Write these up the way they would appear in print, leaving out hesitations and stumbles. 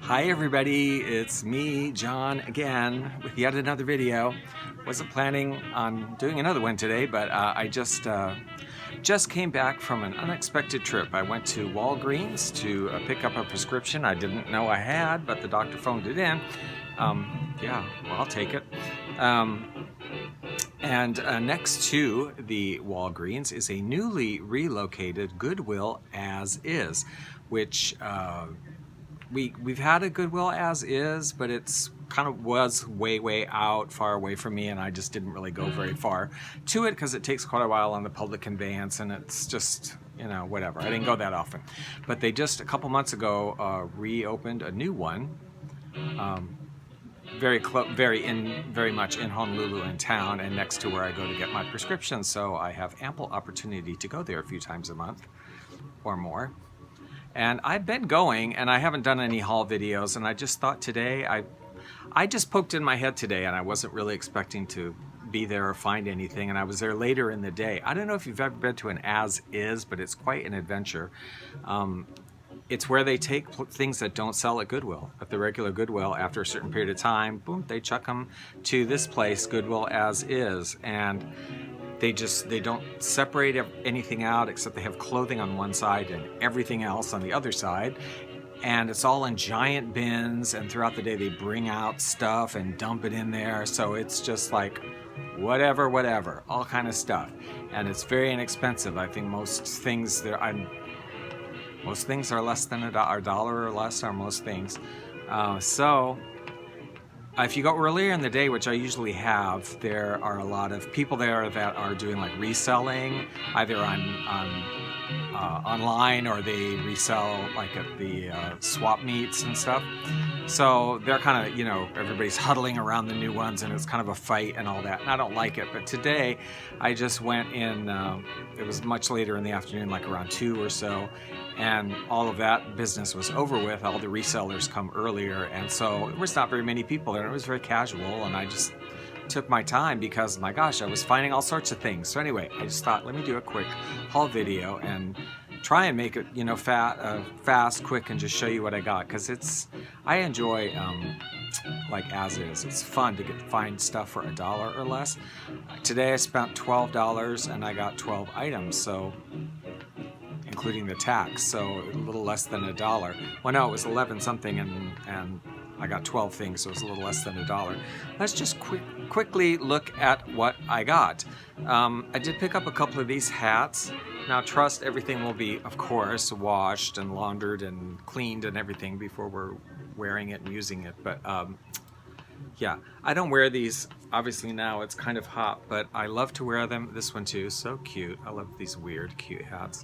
Hi everybody, it's me, John, again with yet another video. Wasn't planning on doing another one today, but I just came back from an unexpected trip. I went to Walgreens to pick up a prescription I didn't know I had, but the doctor phoned it in. Yeah, well, I'll take it. Next to the Walgreens is a newly relocated Goodwill as is, which we've had a Goodwill as is, but it's kind of was way out, far away from me, and I just didn't really go very far to it because it takes quite a while on the public conveyance, and it's just, you know, whatever. I didn't go that often. But they just a couple months ago reopened a new one. Very much in Honolulu in town and next to where I go to get my prescriptions, so I have ample opportunity to go there a few times a month or more. And I've been going, and I haven't done any haul videos, and I just thought today, I just poked in my head today, and I wasn't really expecting to be there or find anything, and I was there later in the day. I don't know if you've ever been to an as-is, but it's quite an adventure. It's where they take things that don't sell at Goodwill, at the regular Goodwill. After a certain period of time, boom, they chuck them to this place, Goodwill as is, and they don't separate anything out except they have clothing on one side and everything else on the other side, and it's all in giant bins, and throughout the day they bring out stuff and dump it in there, so it's just like whatever, all kind of stuff, and it's very inexpensive. I think most things there, most things are less than $1 or less, are most things. If you go earlier in the day, which I usually have, there are a lot of people there that are doing like reselling, either online, or they resell like at the swap meets and stuff. So they're kind of, you know, everybody's huddling around the new ones, and it's kind of a fight and all that, and I don't like it. But today I just went in, it was much later in the afternoon, like around 2 or so, and all of that business was over with. All the resellers come earlier, and so there was not very many people there. It was very casual, and I just took my time because, my gosh, I was finding all sorts of things. So anyway, I just thought, let me do a quick haul video and try and make it, you know, fast, quick, and just show you what I got, because I enjoy like as is. It's fun to find stuff for $1 or less. Today I spent $12 and I got 12 items, so including the tax, so a little less than $1. Well, no, it was 11 something, and I got 12 things, so it was a little less than $1. Let's just quickly look at what I got. I did pick up a couple of these hats. Now, trust everything will be, of course, washed and laundered and cleaned and everything before we're wearing it and using it. But yeah, I don't wear these. Obviously now it's kind of hot, but I love to wear them. This one too, so cute. I love these weird, cute hats.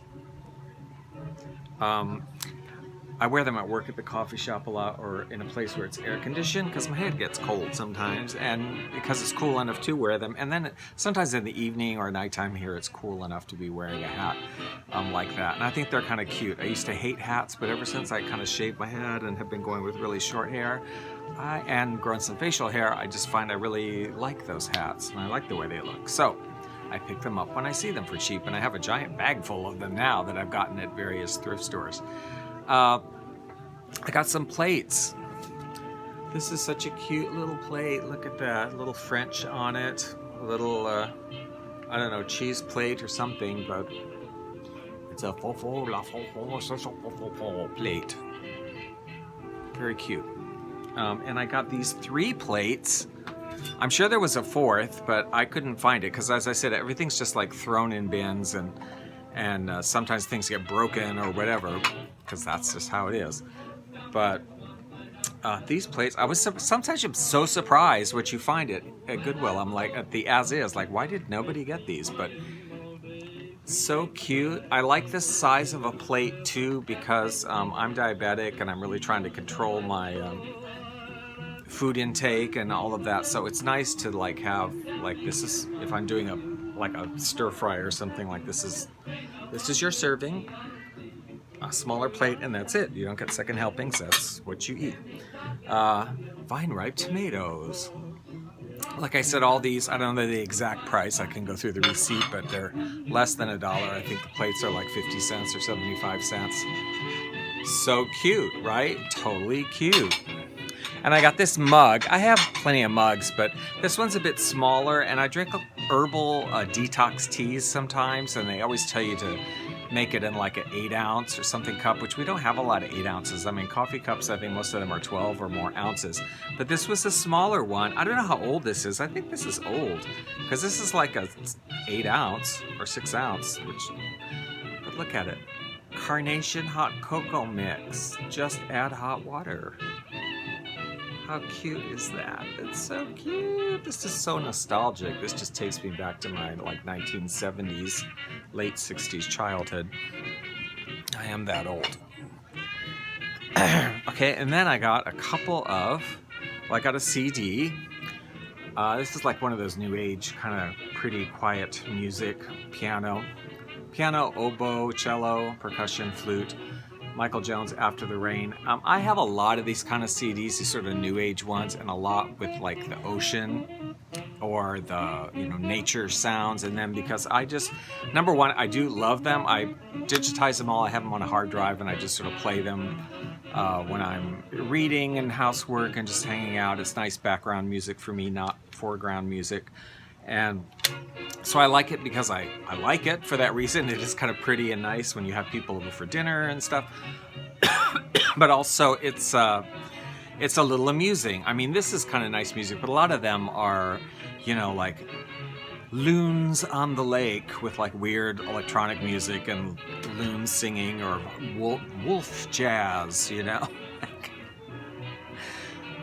I wear them at work at the coffee shop a lot, or in a place where it's air conditioned, because my head gets cold sometimes, and because it's cool enough to wear them. And then sometimes in the evening or nighttime here, it's cool enough to be wearing a hat like that. And I think they're kind of cute. I used to hate hats, but ever since I kind of shaved my head and have been going with really short hair and grown some facial hair, I just find I really like those hats, and I like the way they look. So I pick them up when I see them for cheap, and I have a giant bag full of them now that I've gotten at various thrift stores. I got some plates. This is such a cute little plate. Look at that, little French on it. A little, I don't know, cheese plate or something, but it's a plate. Very cute. And I got these 3 plates. I'm sure there was a 4th, but I couldn't find it because, as I said, everything's just like thrown in bins, and sometimes things get broken or whatever, because that's just how it is. But these plates, sometimes I'm so surprised what you find at Goodwill. I'm like, at the as-is, like, why did nobody get these? But so cute. I like this size of a plate too, because I'm diabetic and I'm really trying to control my food intake and all of that, so it's nice to like have, like, this is, if I'm doing a stir fry or something, like this is your serving, a smaller plate, and that's it. You don't get second helpings, that's what you eat. Vine ripe tomatoes. Like I said, all these, I don't know the exact price, I can go through the receipt, but they're less than $1. I think the plates are like 50 cents or 75 cents. So cute, right? Totally cute. And I got this mug. I have plenty of mugs, but this one's a bit smaller, and I drink herbal detox teas sometimes, and they always tell you to make it in like an 8-ounce or something cup, which we don't have a lot of 8 ounces. I mean, coffee cups, I think most of them are 12 or more ounces. But this was a smaller one. I don't know how old this is. I think this is old, because this is like a 8 ounce or 6 ounce, but look at it. Carnation hot cocoa mix. Just add hot water. How cute is that? It's so cute. This is so nostalgic. This just takes me back to my like 1970s, late 60s childhood. I am that old. Okay, and then I got a couple of, well, I got a CD. This is like one of those new age kind of pretty quiet music, piano, oboe, cello, percussion, flute. Michael Jones, After the Rain. I have a lot of these kind of CDs, these sort of new age ones, and a lot with like the ocean or the nature sounds in them, because I just, number one, I do love them. I digitize them all. I have them on a hard drive, and I just sort of play them when I'm reading and housework and just hanging out. It's nice background music for me, not foreground music. And so I like it because I like it for that reason. It is kind of pretty and nice when you have people over for dinner and stuff. But also it's a little amusing. I mean, this is kind of nice music, but a lot of them are, like loons on the lake with like weird electronic music and loons singing, or wolf jazz,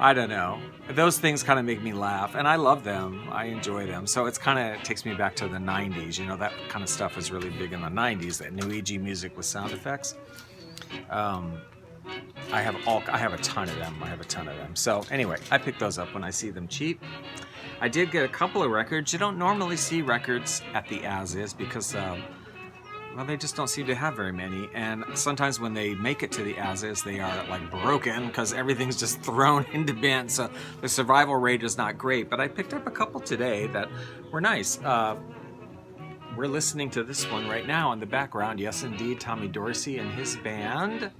I don't know. Those things kind of make me laugh, and I love them. I enjoy them. So it takes me back to the 90s. That kind of stuff was really big in the 90s, that new agey music with sound effects. I have a ton of them. So anyway, I pick those up when I see them cheap. I did get a couple of records. You don't normally see records at the As-Is because they just don't seem to have very many, and sometimes when they make it to the As-Is, they are like broken because everything's just thrown into bins, so the survival rate is not great. But I picked up a couple today that were nice. We're listening to this one right now in the background. Yes, indeed, Tommy Dorsey and his band.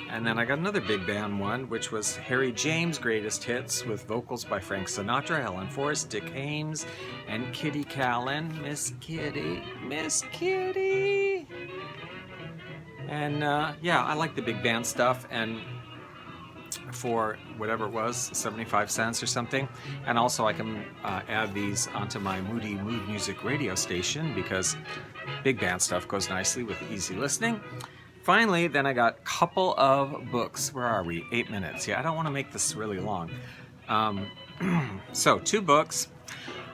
And then I got another big band one, which was Harry James' Greatest Hits, with vocals by Frank Sinatra, Helen Forrest, Dick Haymes, and Kitty Callan. Miss Kitty. And I like the big band stuff, and for whatever it was, 75 cents or something. And also I can add these onto my Moody Mood Music radio station, because big band stuff goes nicely with easy listening. Finally, then I got a couple of books. Where are we? 8 minutes. Yeah, I don't want to make this really long. So 2 books.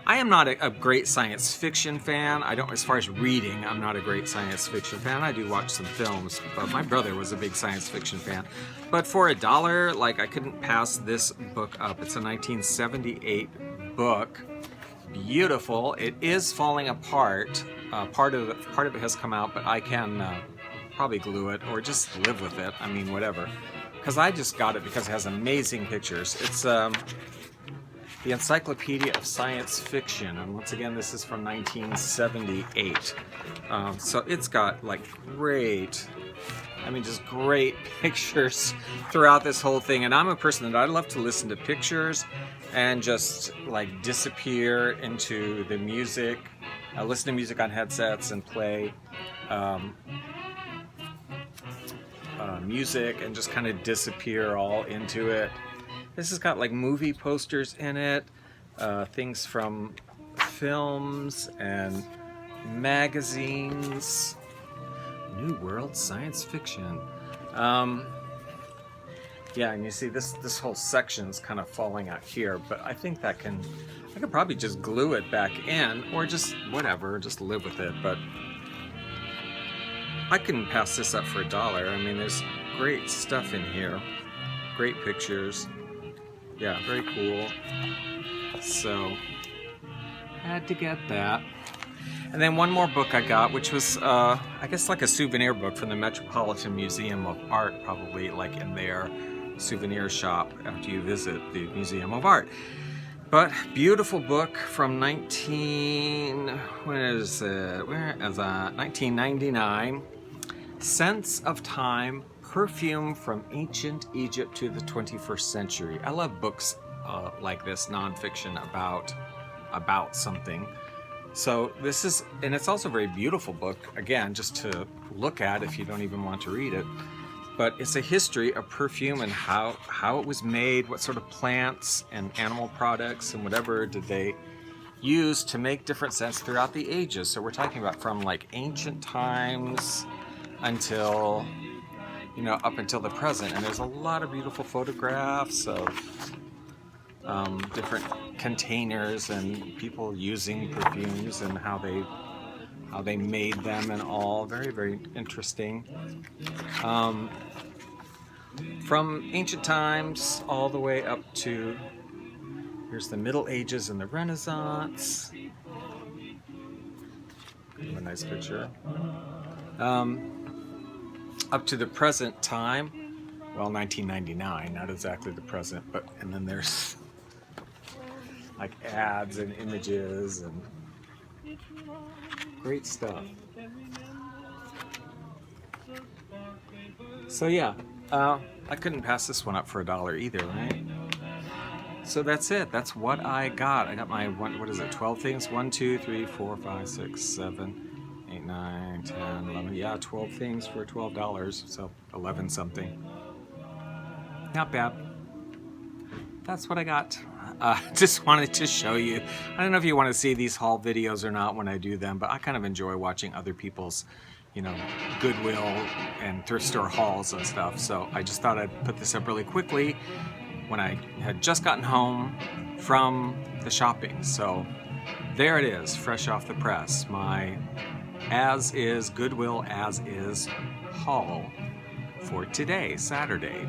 I am not a great science fiction fan. As far as reading, I'm not a great science fiction fan. I do watch some films, but my brother was a big science fiction fan. But for $1, I couldn't pass this book up. It's a 1978 book. Beautiful. It is falling apart. Part of it has come out, but I can probably glue it or just live with it. I mean, whatever. Because I just got it because it has amazing pictures. It's the Encyclopedia of Science Fiction, and once again, this is from 1978. So it's got great pictures throughout this whole thing. And I'm a person that I love to listen to pictures and just disappear into the music. I listen to music on headsets and play music and just kind of disappear all into it. This has got movie posters in it, things from films and magazines. New World Science Fiction. And you see this whole section's kind of falling out here, but I think I could probably just glue it back in, or just whatever, just live with it. But I couldn't pass this up for $1. I mean, there's great stuff in here, great pictures. Yeah, very cool. So, had to get that. And then one more book I got, which was, I guess a souvenir book from the Metropolitan Museum of Art, probably in their souvenir shop after you visit the Museum of Art. But beautiful book from 1999. Sense of Time Perfume from Ancient Egypt to the 21st Century. I love books like this, nonfiction about something. So this is, and it's also a very beautiful book, again, just to look at if you don't even want to read it. But it's a history of perfume and how it was made, what sort of plants and animal products and whatever did they use to make different scents throughout the ages. So we're talking about from like ancient times until, up until the present. And there's a lot of beautiful photographs of different containers and people using perfumes and how they made them and all. Very, very interesting. From ancient times all the way up to, here's the Middle Ages and the Renaissance. A nice picture. Up to the present time, well, 1999, not exactly the present, but, and then there's like ads and images and great stuff. So yeah, I couldn't pass this one up for $1 either, right? So that's it. That's what I got. I got my, what is it, 12 things? 1, 2, 3, 4, 5, 6, 7, 8, 9, 10, 11. Yeah, 12 things for $12. So 11 something. Not bad. That's what I got. Just wanted to show you. I don't know if you want to see these haul videos or not when I do them, but I kind of enjoy watching other people's, Goodwill and thrift store hauls and stuff. So I just thought I'd put this up really quickly when I had just gotten home from the shopping. So there it is, fresh off the press. My as-is Goodwill as-is haul for today, Saturday.